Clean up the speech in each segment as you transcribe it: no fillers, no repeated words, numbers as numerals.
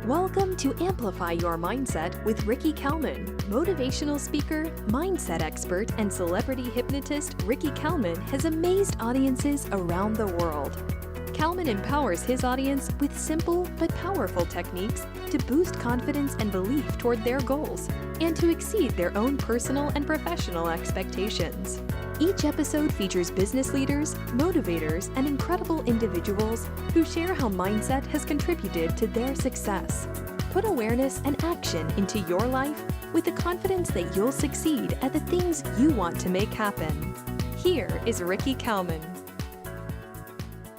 Welcome to Amplify Your Mindset with Ricky Kalman. Motivational speaker, mindset expert, and celebrity hypnotist Ricky Kalman has amazed audiences around the world. Kalman empowers his audience with simple but powerful techniques to boost confidence and belief toward their goals and to exceed their own personal and professional expectations. Each episode features business leaders, motivators, and incredible individuals who share how mindset has contributed to their success. Put awareness and action into your life with the confidence that you'll succeed at the things you want to make happen. Here is Ricky Kalman.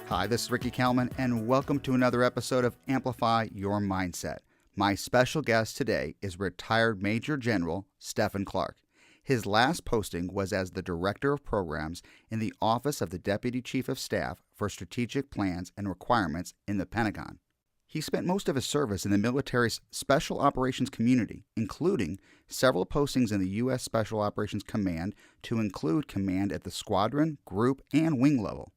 Hi, this is Ricky Kalman, and welcome to another episode of Amplify Your Mindset. My special guest today is retired Major General Stephen Clark. His last posting was as the Director of Programs in the Office of the Deputy Chief of Staff for Strategic Plans and Requirements in the Pentagon. He spent most of his service in the military's Special Operations community, including several postings in the U.S. Special Operations Command to include command at the squadron, group, and wing level.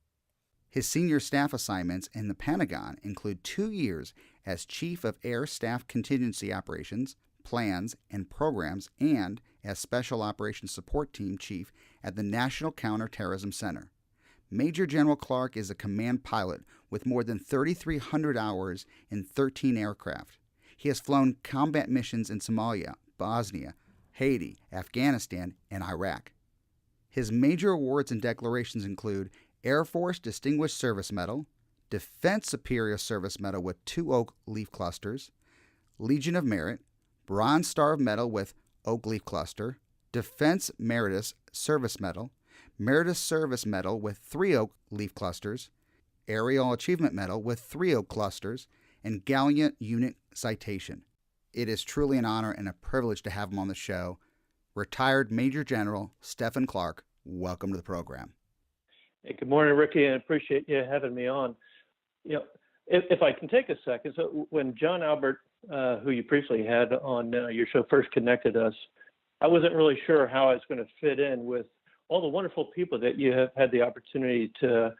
His senior staff assignments in the Pentagon include 2 years as Chief of Air Staff Contingency Operations, Plans, and Programs, and as Special Operations Support Team Chief at the National Counter Terrorism Center. Major General Clark is a command pilot with more than 3,300 hours in 13 aircraft. He has flown combat missions in Somalia, Bosnia, Haiti, Afghanistan, and Iraq. His major awards and declarations include Air Force Distinguished Service Medal, Defense Superior Service Medal with 2 oak leaf clusters, Legion of Merit, Bronze Star Medal with Oak Leaf Cluster, Defense Meritus Service Medal, Meritus Service Medal with 3 oak leaf clusters, Aerial Achievement Medal with 3 oak clusters, and Gallant Unit Citation. It is truly an honor and a privilege to have him on the show. Retired Major General Stephen Clark, welcome to the program. Hey, good morning, Ricky, and I appreciate you having me on. You know, if I can take a second, so when John Albert, who you previously had on your show, first connected us, I wasn't really sure how I was going to fit in with all the wonderful people that you have had the opportunity to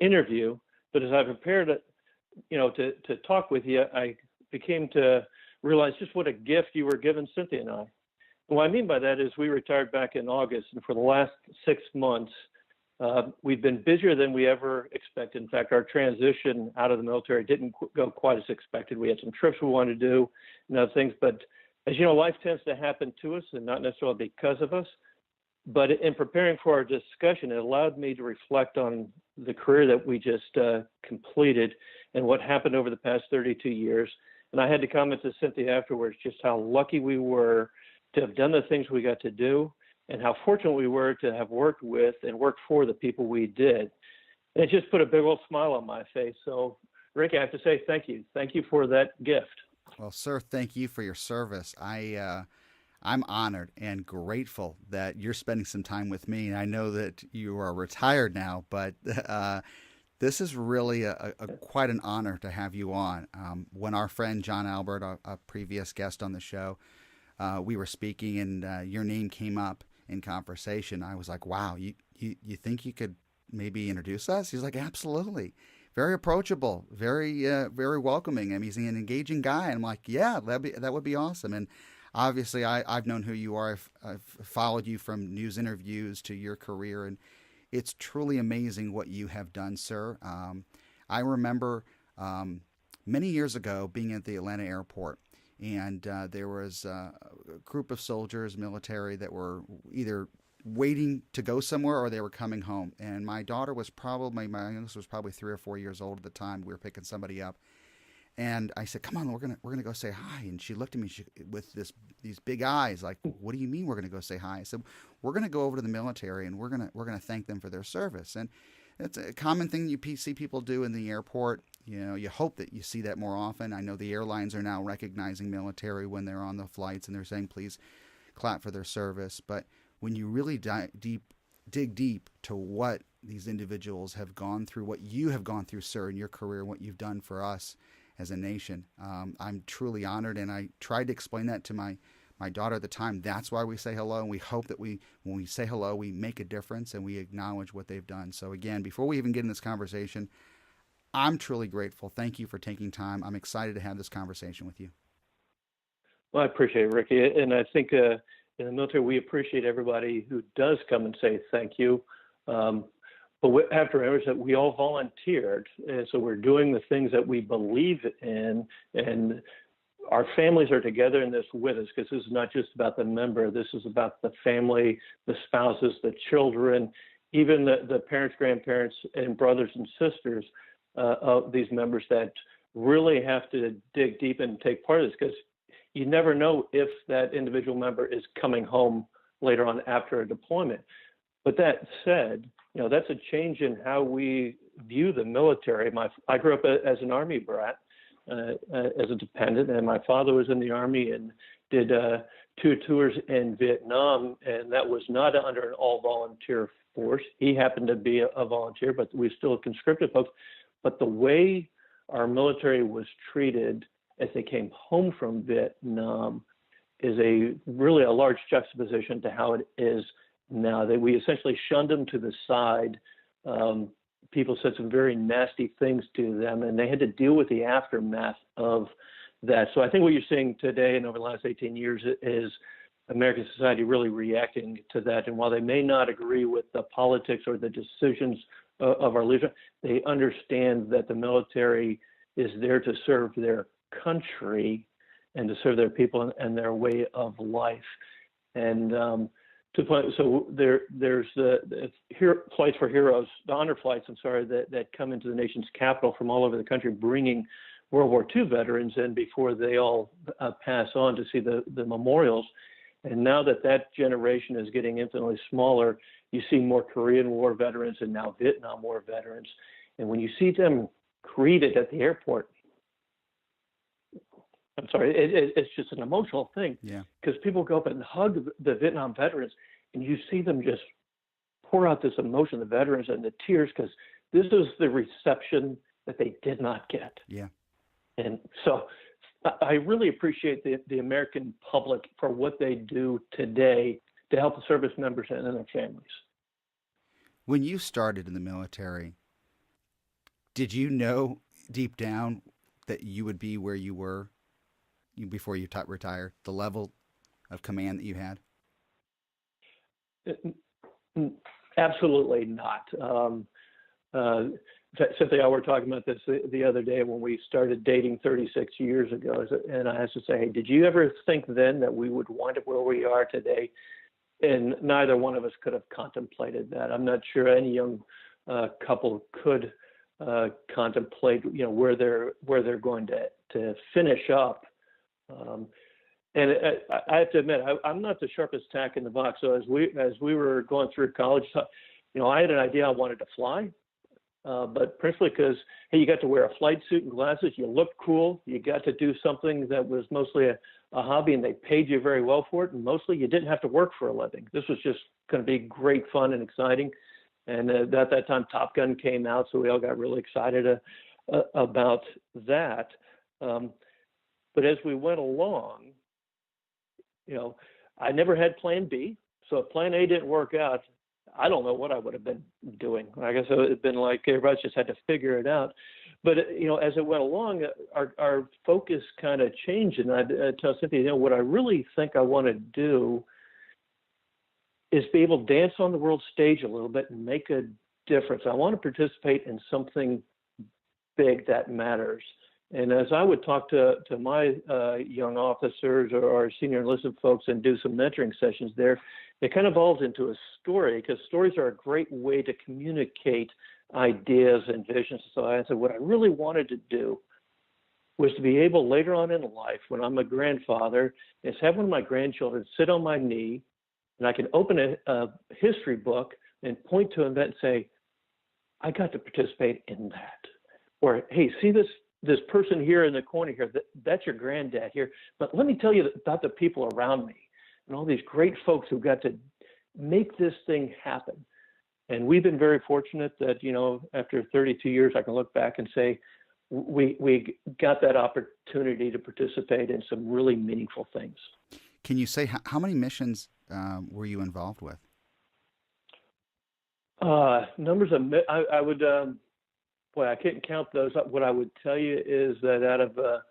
interview. But as I prepared, to talk with you, I became to realize just what a gift you were giving Cynthia and I. And what I mean by that is we retired back in August, and for the last 6 months, we've been busier than we ever expected. In fact, our transition out of the military didn't go quite as expected. We had some trips we wanted to do and other things. But as you know, life tends to happen to us and not necessarily because of us. But in preparing for our discussion, it allowed me to reflect on the career that we just completed and what happened over the past 32 years. And I had to comment to Cynthia afterwards just how lucky we were to have done the things we got to do, and how fortunate we were to have worked with and worked for the people we did. And it just put a big old smile on my face. So, Rick, I have to say thank you. Thank you for that gift. Well, sir, thank you for your service. I'm honored and grateful that you're spending some time with me. And I know that you are retired now, but this is really quite an honor to have you on. When our friend John Albert, a previous guest on the show, we were speaking and your name came up in conversation, I was like, wow, you think you could maybe introduce us? He's like, absolutely. Very approachable, very welcoming. I mean, he's an engaging guy. And I'm like, yeah, that would be awesome. And obviously, I've known who you are. I've followed you from news interviews to your career, and it's truly amazing what you have done, sir. I remember many years ago being at the Atlanta airport, and there was a group of soldiers, military, that were either waiting to go somewhere or they were coming home. And my daughter was my youngest was probably 3 or 4 years old at the time. We were picking somebody up. And I said, come on, we're gonna go say hi. And she looked at me with these big eyes, like, what do you mean we're gonna go say hi? I said, we're gonna go over to the military and we're gonna thank them for their service. And it's a common thing you see people do in the airport. You know, you hope that you see that more often. I know the airlines are now recognizing military when they're on the flights and they're saying, please clap for their service. But when you really dig deep to what these individuals have gone through, what you have gone through, sir, in your career, what you've done for us as a nation, I'm truly honored. And I tried to explain that to my daughter at the time. That's why we say hello. And we hope that when we say hello, we make a difference and we acknowledge what they've done. So again, before we even get in this conversation, I'm truly grateful. Thank you for taking time. I'm excited to have this conversation with you. Well, I appreciate it, Ricky. And I think in the military, we appreciate everybody who does come and say thank you. But we have to remember that we all volunteered. And so we're doing the things that we believe in. And our families are together in this with us, because this is not just about the member. This is about the family, the spouses, the children, even the parents, grandparents, and brothers and sisters of these members that really have to dig deep and take part of this, because you never know if that individual member is coming home later on after a deployment. But that said, that's a change in how we view the military. I grew up as an Army brat, as a dependent, and my father was in the Army and did 2 tours in Vietnam, and that was not under an all-volunteer force. He happened to be a volunteer, but we still conscripted folks. But the way our military was treated as they came home from Vietnam is really a large juxtaposition to how it is now. That we essentially shunned them to the side. People said some very nasty things to them, and they had to deal with the aftermath of that. So I think what you're seeing today and over the last 18 years is American society really reacting to that. And while they may not agree with the politics or the decisions of our leaders, they understand that the military is there to serve their country and to serve their people and their way of life. And so there's the flights for heroes, the honor flights, that come into the nation's capital from all over the country, bringing World War II veterans in before they all pass on to see the memorials. And now that generation is getting infinitely smaller, you see more Korean War veterans and now Vietnam War veterans. And when you see them greeted at the airport, it's just an emotional thing. Yeah. Because people go up and hug the Vietnam veterans, and you see them just pour out this emotion, the veterans, and the tears, because this is the reception that they did not get. Yeah. And so I really appreciate the American public for what they do today to help the service members and their families. When you started in the military, did you know deep down that you would be where you were before you retired, the level of command that you had? Absolutely not. Cynthia, we were talking about this the other day when we started dating 36 years ago, and I asked to say, hey, did you ever think then that we would wind up where we are today? And neither one of us could have contemplated that. I'm not sure any young couple could contemplate, where they're going to finish up. And I have to admit, I'm not the sharpest tack in the box. So as we were going through college, I had an idea I wanted to fly, but principally because, hey, you got to wear a flight suit and glasses, you looked cool, you got to do something that was mostly a hobby, and they paid you very well for it, and mostly you didn't have to work for a living. This was just going to be great fun and exciting. And at that time, Top Gun came out, so we all got really excited about that. But as we went along, I never had plan B. So if plan A didn't work out, I don't know what I would have been doing. I guess it would have been like everybody just had to figure it out. But, as it went along, our focus kind of changed. And I tell Cynthia, what I really think I want to do is be able to dance on the world stage a little bit and make a difference. I want to participate in something big that matters. And as I would talk to my young officers or senior enlisted folks and do some mentoring sessions there, it kind of evolves into a story, because stories are a great way to communicate ideas and visions. So I said, what I really wanted to do was to be able later on in life, when I'm a grandfather, is have one of my grandchildren sit on my knee, and I can open a history book and point to them and say, I got to participate in that. Or, hey, see this person here in the corner here, that's your granddad here. But let me tell you about the people around me and all these great folks who got to make this thing happen. And we've been very fortunate that, after 32 years, I can look back and say, we got that opportunity to participate in some really meaningful things. Can you say how many missions were you involved with? Numbers of, I would boy, I couldn't count those. What I would tell you is that out of a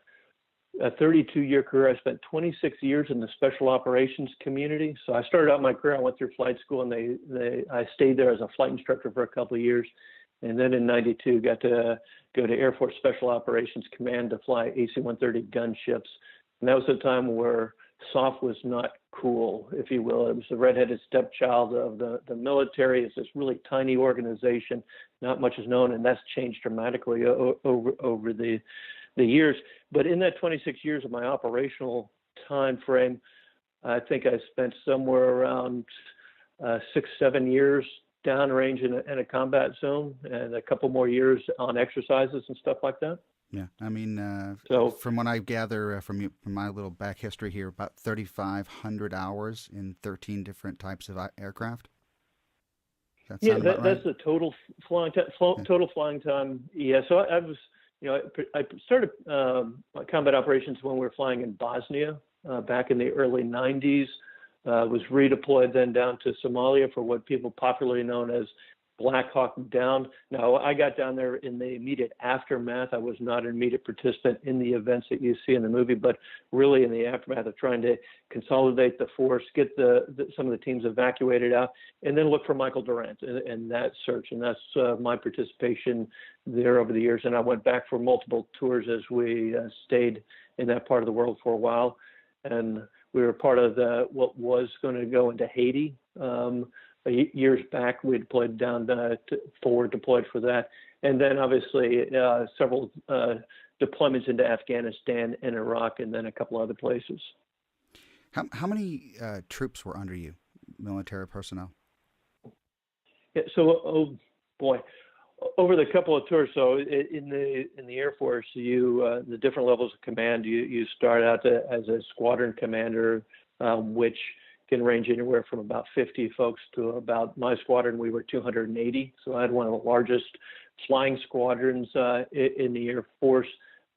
32-year career, I spent 26 years in the special operations community. So I started out my career, I went through flight school, and I stayed there as a flight instructor for a couple of years. And then in 92, got to go to Air Force Special Operations Command to fly AC-130 gunships. And that was a time where SOF was not cool, if you will. It was the redheaded stepchild of the military. It's this really tiny organization. Not much is known, and that's changed dramatically over the years. But in that 26 years of my operational time frame, I think I spent somewhere around 6-7 years downrange in a combat zone, and a couple more years on exercises and stuff like that. Yeah, I mean, so from what I gather from my little back history here, about 3,500 hours in 13 different types of aircraft. That's the total flying time. Total flying time. Yeah. So I was, I started combat operations when we were flying in Bosnia back in the early 90s. Was redeployed then down to Somalia for what people popularly known as Black Hawk Down. Now, I got down there in the immediate aftermath. I was not an immediate participant in the events that you see in the movie, but really in the aftermath of trying to consolidate the force, get some of the teams evacuated out, and then look for Michael Durant and that search. And that's my participation there over the years. And I went back for multiple tours as we stayed in that part of the world for a while. And we were part of what was going to go into Haiti. Years back, we deployed down forward deployed for that. And then obviously several deployments into Afghanistan and Iraq, and then a couple other places. How many troops were under you, military personnel? Yeah, so, over the couple of tours, so in the Air Force, the different levels of command, you start out as a squadron commander, which can range anywhere from about 50 folks to about, my squadron, we were 280. So I had one of the largest flying squadrons in the Air Force,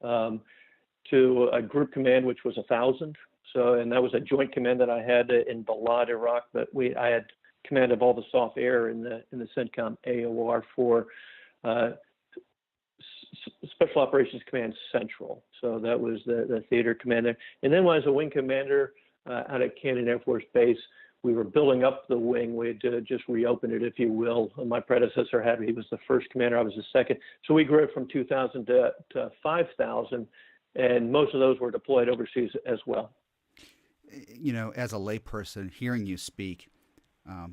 to a group command, which was 1,000. So, and that was a joint command that I had in Balad, Iraq, but I had command of all the soft air in the CENTCOM AOR for Special Operations Command Central. So that was the theater commander. And then when I was a wing commander out at Cannon Air Force Base, we were building up the wing. We had just reopened it, if you will. My predecessor he was the first commander, I was the second. So we grew it from 2,000 to 5,000, and most of those were deployed overseas as well. As a layperson, hearing you speak, how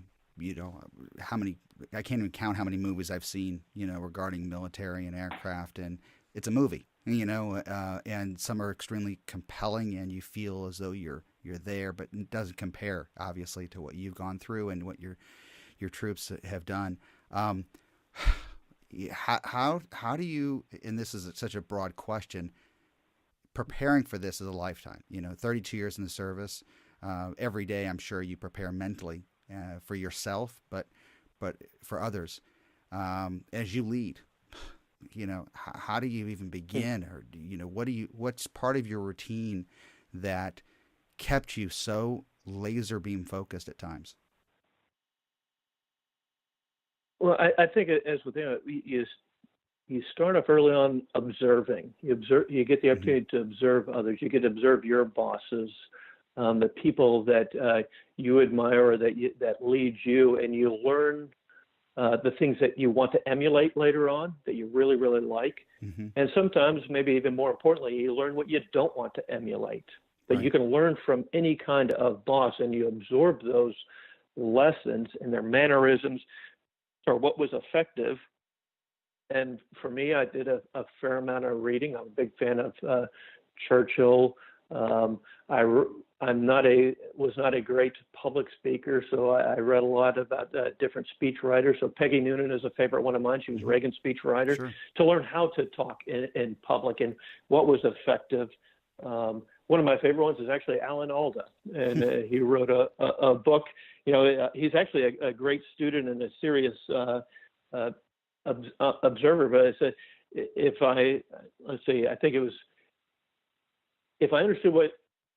many, I can't even count how many movies I've seen, regarding military and aircraft, and it's a movie, and some are extremely compelling, and you feel as though you're there, but it doesn't compare, obviously, to what you've gone through and what your troops have done. How do you, and this is such a broad question, preparing for this is a lifetime, 32 years in the service, every day I'm sure you prepare mentally for yourself, but for others, as you lead, how do you even begin, or, what's part of your routine that kept you so laser beam focused at times? Well, I think as with you start off early on observing. You get the opportunity to observe others. You get to observe your bosses, the people that you admire or that lead you, and you learn the things that you want to emulate later on, that you really, really like. Mm-hmm. And sometimes, maybe even more importantly, you learn what you don't want to emulate. That right. You can learn from any kind of boss, and you absorb those lessons and their mannerisms or what was effective. And for me, I did a fair amount of reading. I'm a big fan of Churchill. Was not a great public speaker, so I read a lot about different speech writers. So Peggy Noonan is a favorite one of mine. She was Reagan's speech writer. Sure. To learn how to talk in public and what was effective. One of my favorite ones is actually Alan Alda, and he wrote a book. He's actually a great student and a serious observer. But I said, if I understood what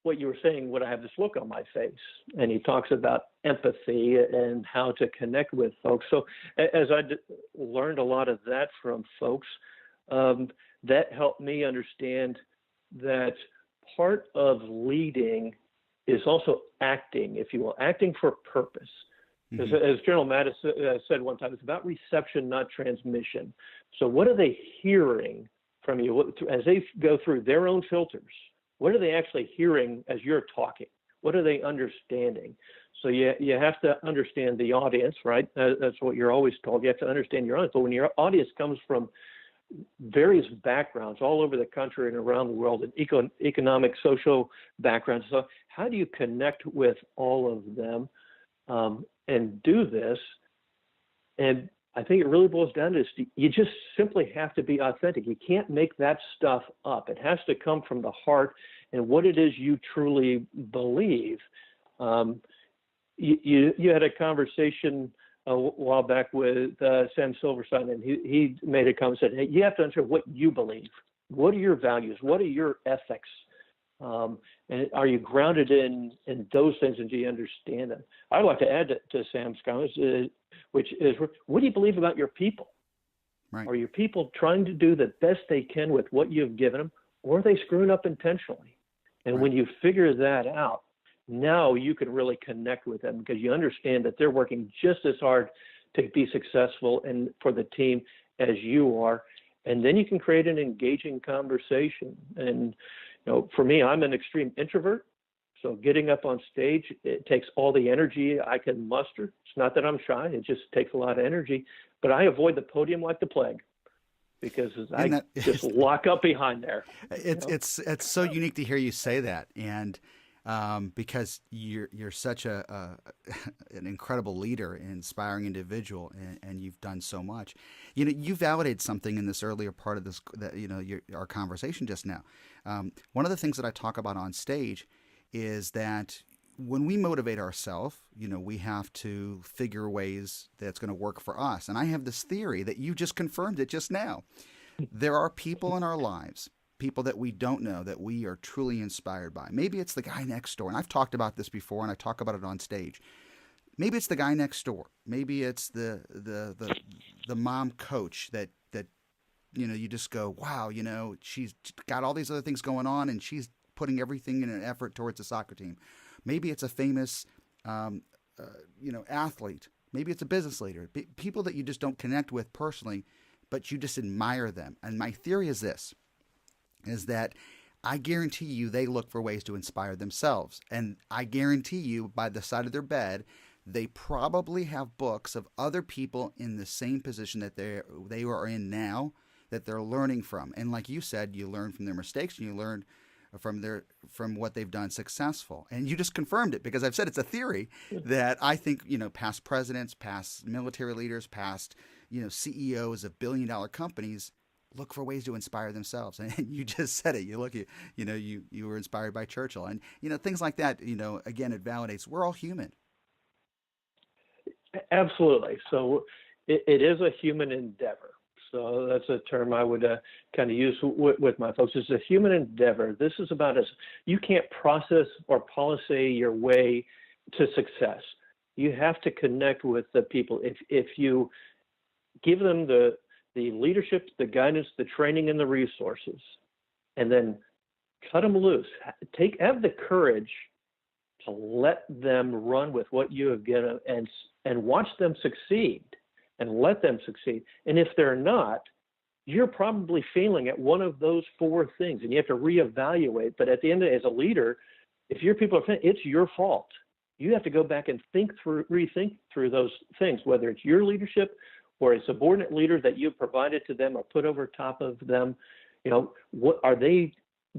what you were saying, would I have this look on my face? And he talks about empathy and how to connect with folks. So as I learned a lot of that from folks, that helped me understand that part of leading is also acting, if you will, acting for purpose. Because as General Mattis said one time, it's about reception, not transmission. So what are they hearing from you as they go through their own filters? What are they actually hearing as you're talking? What are they understanding? So you have to understand the audience, right? That's what you're always told. You have to understand your audience. But when your audience comes from various backgrounds all over the country and around the world, and economic, social backgrounds, so how do you connect with all of them and do this? And I think it really boils down to this. You just simply have to be authentic. You can't make that stuff up. It has to come from the heart and what it is you truly believe. You had a conversation a while back with Sam Silverstein, and he made a comment, said, hey, you have to understand what you believe. What are your values? What are your ethics? And are you grounded in those things, and do you understand them? I'd like to add to Sam's comments, which is, what do you believe about your people? Right. Are your people trying to do the best they can with what you've given them, or are they screwing up intentionally? And when you figure that out, now you can really connect with them because you understand that they're working just as hard to be successful and for the team as you are. And then you can create an engaging conversation. And for me, I'm an extreme introvert. So getting up on stage, it takes all the energy I can muster. It's not that I'm shy. It just takes a lot of energy. But I avoid the podium like the plague because I just lock up behind there. It's so unique to hear you say that. And because you're such an incredible leader, an inspiring individual, and you've done so much. You validated something in this earlier part of this, our conversation just now. One of the things that I talk about on stage is that when we motivate ourselves, we have to figure ways that's going to work for us. And I have this theory that you just confirmed it just now. There are people in our lives, people that we don't know, that we are truly inspired by. Maybe it's the guy next door. And I've talked about this before, and I talk about it on stage. Maybe it's the guy next door. Maybe it's the mom coach that you just go, wow, she's got all these other things going on, and she's putting everything in an effort towards the soccer team. Maybe it's a famous, athlete. Maybe it's a business leader. People that you just don't connect with personally, but you just admire them. And my theory is this, is that I guarantee you they look for ways to inspire themselves. And I guarantee you by the side of their bed, they probably have books of other people in the same position that they are in now that they're learning from. And like you said, you learn from their mistakes and you learn from what they've done successful. And you just confirmed it because I've said it's a theory that I think, past presidents, past military leaders, past, CEOs of billion-dollar companies look for ways to inspire themselves. And you just said it. You were inspired by Churchill. And, things like that, again, it validates we're all human. Absolutely. So it is a human endeavor. So that's a term I would kind of use with my folks. It's a human endeavor. This is about you can't process or policy your way to success. You have to connect with the people. If you give them the leadership, the guidance, the training, and the resources, and then cut them loose, have the courage to let them run with what you have given and watch them succeed. And let them succeed. And if they're not, you're probably failing at one of those four things, and you have to reevaluate. But at the end of it, as a leader, if your people are failing, it's your fault. You have to go back and rethink through those things, whether it's your leadership or a subordinate leader that you've provided to them or put over top of them. What are they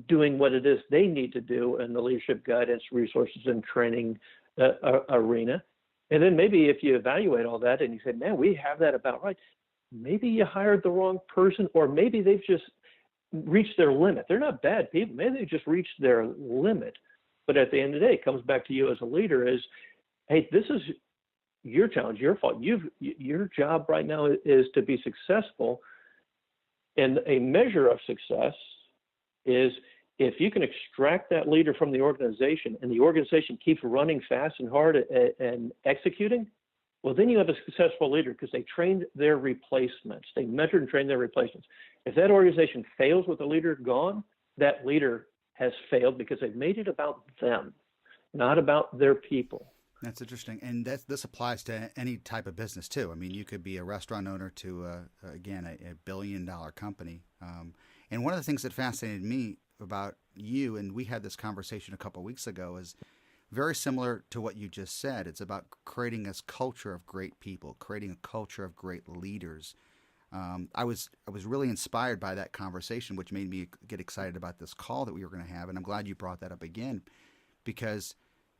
doing? What it is they need to do in the leadership guidance, resources, and training arena. And then maybe if you evaluate all that and you say, man, we have that about right, maybe you hired the wrong person, or maybe they've just reached their limit. They're not bad people. Maybe they just reached their limit. But at the end of the day, it comes back to you as a leader is, hey, this is your challenge, your fault. Your job right now is to be successful. And a measure of success is if you can extract that leader from the organization and the organization keeps running fast and hard and executing, well, then you have a successful leader because they trained their replacements. They mentored and trained their replacements. If that organization fails with the leader gone, that leader has failed because they've made it about them, not about their people. That's interesting. And this applies to any type of business, too. I mean, you could be a restaurant owner to, again, a billion-dollar company. And one of the things that fascinated me about you, and we had this conversation a couple of weeks ago, is very similar to what you just said. It's about creating this culture of great people, creating a culture of great leaders. I was really inspired by that conversation, which made me get excited about this call that we were going to have. And I'm glad you brought that up again, because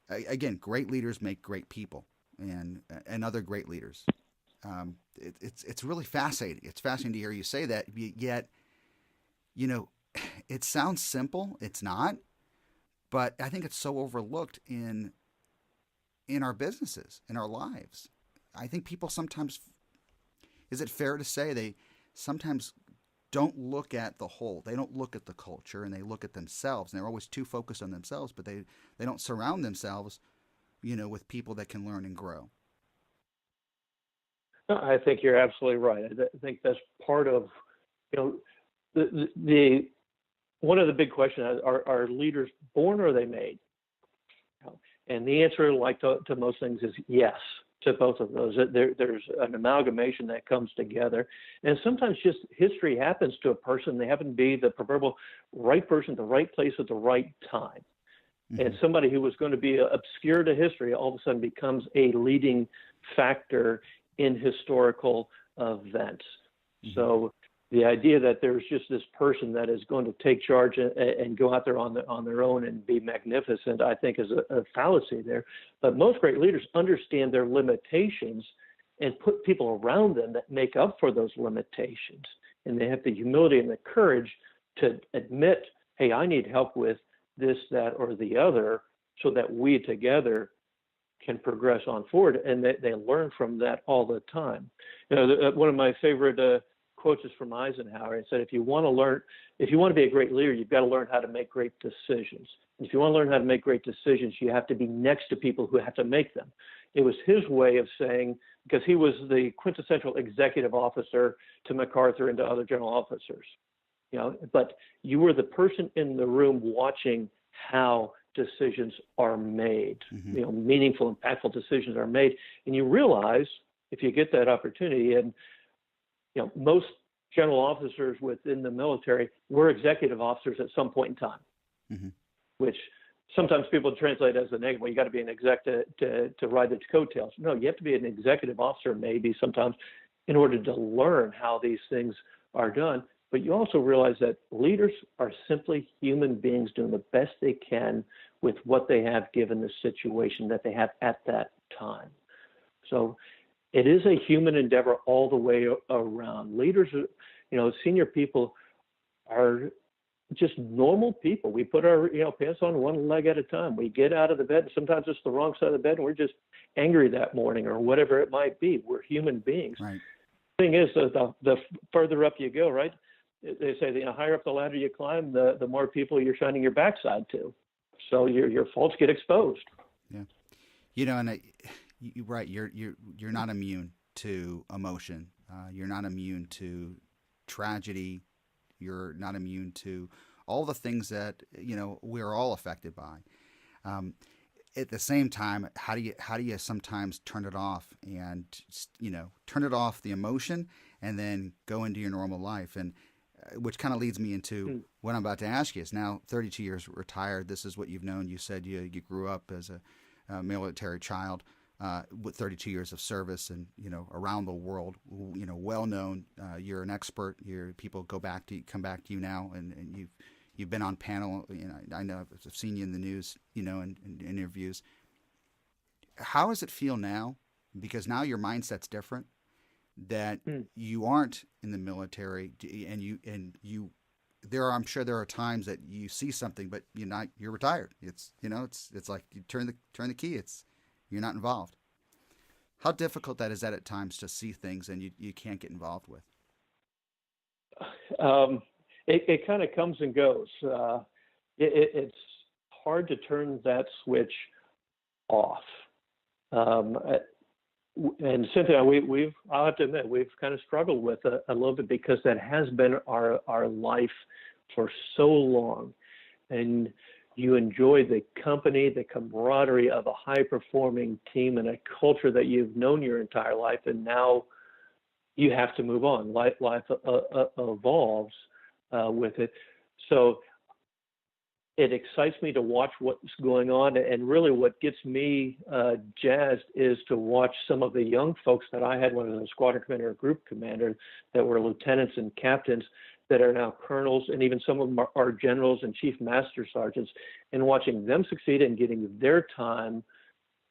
again, great leaders make great people, and other great leaders. It's really fascinating. It's fascinating to hear you say that. Yet, it sounds simple. It's not, but I think it's so overlooked in our businesses, in our lives. I think people sometimes, is it fair to say they sometimes don't look at the whole? They don't look at the culture, and they look at themselves, and they're always too focused on themselves, but they don't surround themselves, with people that can learn and grow. No, I think you're absolutely right. I think that's part of, the one of the big questions: are leaders born or are they made? And the answer, like to most things, is yes to both of those. There's an amalgamation that comes together, and sometimes just history happens to a person. They happen to be the proverbial right person at the right place at the right time. Mm-hmm. And somebody who was going to be obscure to history all of a sudden becomes a leading factor in historical events. Mm-hmm. So the idea that there's just this person that is going to take charge and go out there on their own and be magnificent, I think is a fallacy there. But most great leaders understand their limitations and put people around them that make up for those limitations. And they have the humility and the courage to admit, hey, I need help with this, that, or the other, so that we together can progress on forward. And they learn from that all the time. One of my favorite quotes is from Eisenhower. He said, if you want to be a great leader, you've got to learn how to make great decisions. And if you want to learn how to make great decisions, you have to be next to people who have to make them. It was his way of saying, because he was the quintessential executive officer to MacArthur and to other general officers. But you were the person in the room watching how decisions are made. Mm-hmm. Meaningful, impactful decisions are made. And you realize, if you get that opportunity, and most general officers within the military were executive officers at some point in time, mm-hmm. which sometimes people translate as a negative. Well, you got to be an exec to ride the coattails. No, you have to be an executive officer maybe sometimes in order to learn how these things are done. But you also realize that leaders are simply human beings doing the best they can with what they have given the situation that they have at that time. So it is a human endeavor all the way around. Leaders, senior people are just normal people. We put our pants on one leg at a time. We get out of the bed, and sometimes it's the wrong side of the bed, and we're just angry that morning or whatever it might be. We're human beings. Right. The thing is, the further up you go, right? They say the higher up the ladder you climb, the more people you're shining your backside to. So your faults get exposed. Yeah, and you're right. You're not immune to emotion. You're not immune to tragedy. You're not immune to all the things that we're all affected by. At the same time, how do you sometimes turn it off and turn it off the emotion and then go into your normal life? And which kind of leads me into what I'm about to ask you. Is now 32 years retired. This is what you've known. You said you grew up as a military child with 32 years of service and around the world. Well known. You're an expert. People come back to you now, and you've been on panel. I know I've seen you in the news. In interviews. How does it feel now? Because now your mindset's different. That you aren't in the military, and I'm sure there are times that you see something, but you're retired. It's like you turn the key. You're not involved. How difficult that is at times to see things and you can't get involved with? It kind of comes and goes. it's hard to turn that switch off. Um, and Cynthia, I'll have to admit, we've kind of struggled with it a little bit because that has been our life for so long. And you enjoy the company, the camaraderie of a high-performing team and a culture that you've known your entire life, and now you have to move on. Life evolves with it. So it excites me to watch what's going on, and really what gets me jazzed is to watch some of the young folks that I had when I was a squadron commander or group commander that were lieutenants and captains that are now colonels, and even some of them are generals and chief master sergeants, and watching them succeed and getting their time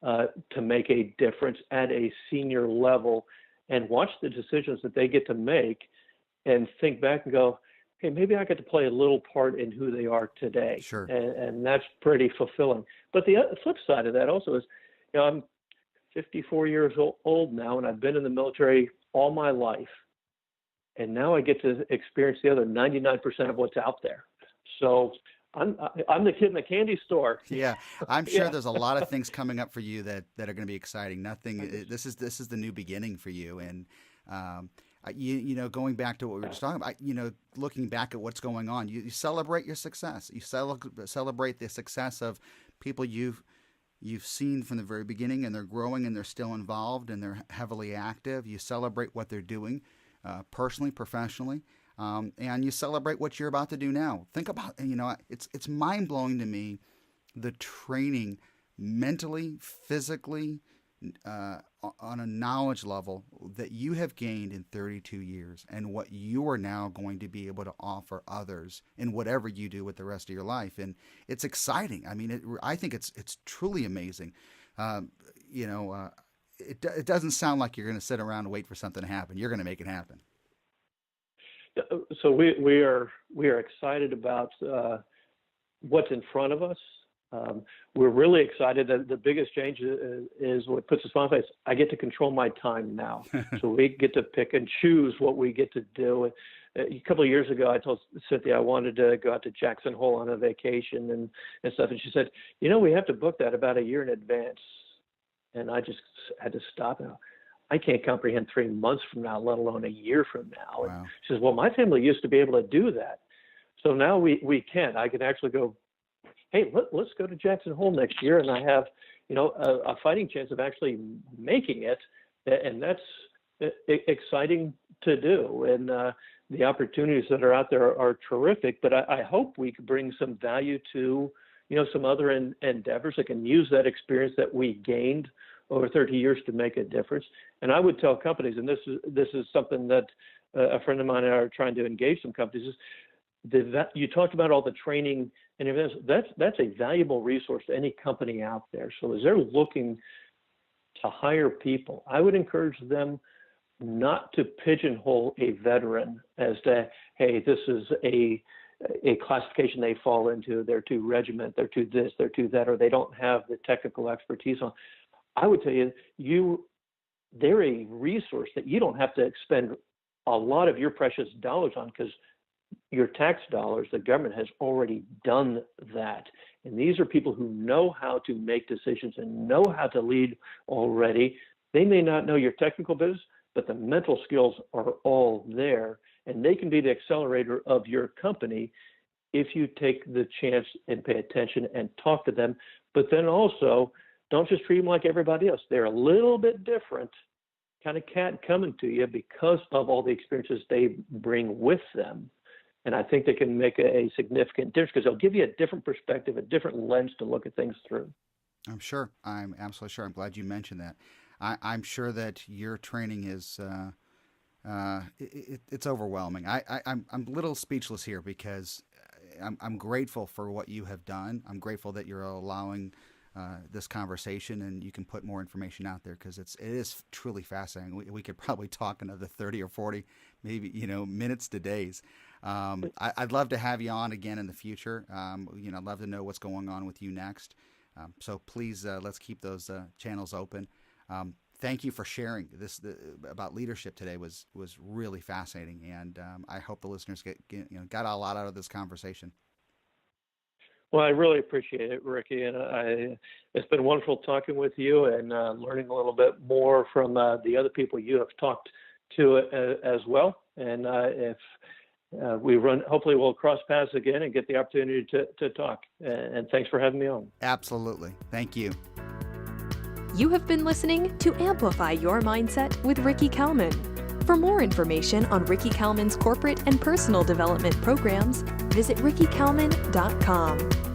to make a difference at a senior level, and watch the decisions that they get to make and think back and go, hey, maybe I get to play a little part in who they are today. Sure. And that's pretty fulfilling. But the flip side of that also is, I'm 54 years old now, and I've been in the military all my life. And now I get to experience the other 99% of what's out there. So I'm the kid in the candy store. Yeah, I'm sure there's a lot of things coming up for you that are going to be exciting. This is the new beginning for you. And going back to what we were just talking about, looking back at what's going on, you celebrate your success. You celebrate the success of people you've seen from the very beginning, and they're growing and they're still involved and they're heavily active. You celebrate what they're doing, personally, professionally, and you celebrate what you're about to do now. Think about, it's mind blowing to me, the training mentally, physically, on a knowledge level that you have gained in 32 years, and what you are now going to be able to offer others in whatever you do with the rest of your life. And it's exciting. I mean, I think it's truly amazing. It doesn't sound like you're going to sit around and wait for something to happen. You're going to make it happen. So we are excited about what's in front of us. We're really excited that the biggest change is what puts a smile on my face. I get to control my time now. So we get to pick and choose what we get to do. A couple of years ago, I told Cynthia I wanted to go out to Jackson Hole on a vacation and stuff. And she said, we have to book that about a year in advance. And I just had to stop. And I can't comprehend 3 months from now, let alone a year from now. Wow. And she says, well, my family used to be able to do that. So now we can. I can actually go, hey, let's go to Jackson Hole next year, and I have, a fighting chance of actually making it, and that's exciting to do. And the opportunities that are out there are terrific. But I hope we can bring some value to, some other endeavors that can use that experience that we gained over 30 years to make a difference. And I would tell companies, and this is something that a friend of mine and I are trying to engage some companies, is you talked about all the training and everything. That's a valuable resource to any company out there. So as they're looking to hire people, I would encourage them not to pigeonhole a veteran as to, hey, this is a classification they fall into. They're too regiment, they're too this, they're too that, or they don't have the technical expertise on. I would tell you, they're a resource that you don't have to expend a lot of your precious dollars on, because your tax dollars, the government has already done that. And these are people who know how to make decisions and know how to lead already. They may not know your technical business, but the mental skills are all there, and they can be the accelerator of your company if you take the chance and pay attention and talk to them. But then also, don't just treat them like everybody else. They're a little bit different kind of cat coming to you because of all the experiences they bring with them. And I think they can make a significant difference because they'll give you a different perspective, a different lens to look at things through. I'm sure. I'm absolutely sure. I'm glad you mentioned that. I'm sure that your training is it's overwhelming. I'm a little speechless here because I'm grateful for what you have done. I'm grateful that you're allowing this conversation and you can put more information out there, because it is truly fascinating. We could probably talk another 30 or 40, maybe minutes to days. I'd love to have you on again in the future. I'd love to know what's going on with you next. So please, let's keep those channels open. Thank you for sharing this about leadership today. Was really fascinating, and I hope the listeners got a lot out of this conversation. Well, I really appreciate it, Ricky, and it's been wonderful talking with you and learning a little bit more from the other people you have talked to as well. And if we hopefully we'll cross paths again and get the opportunity to talk. And thanks for having me on. Absolutely. Thank you. You have been listening to Amplify Your Mindset with Ricky Kalman. For more information on Ricky Kalman's corporate and personal development programs, visit rickykalman.com.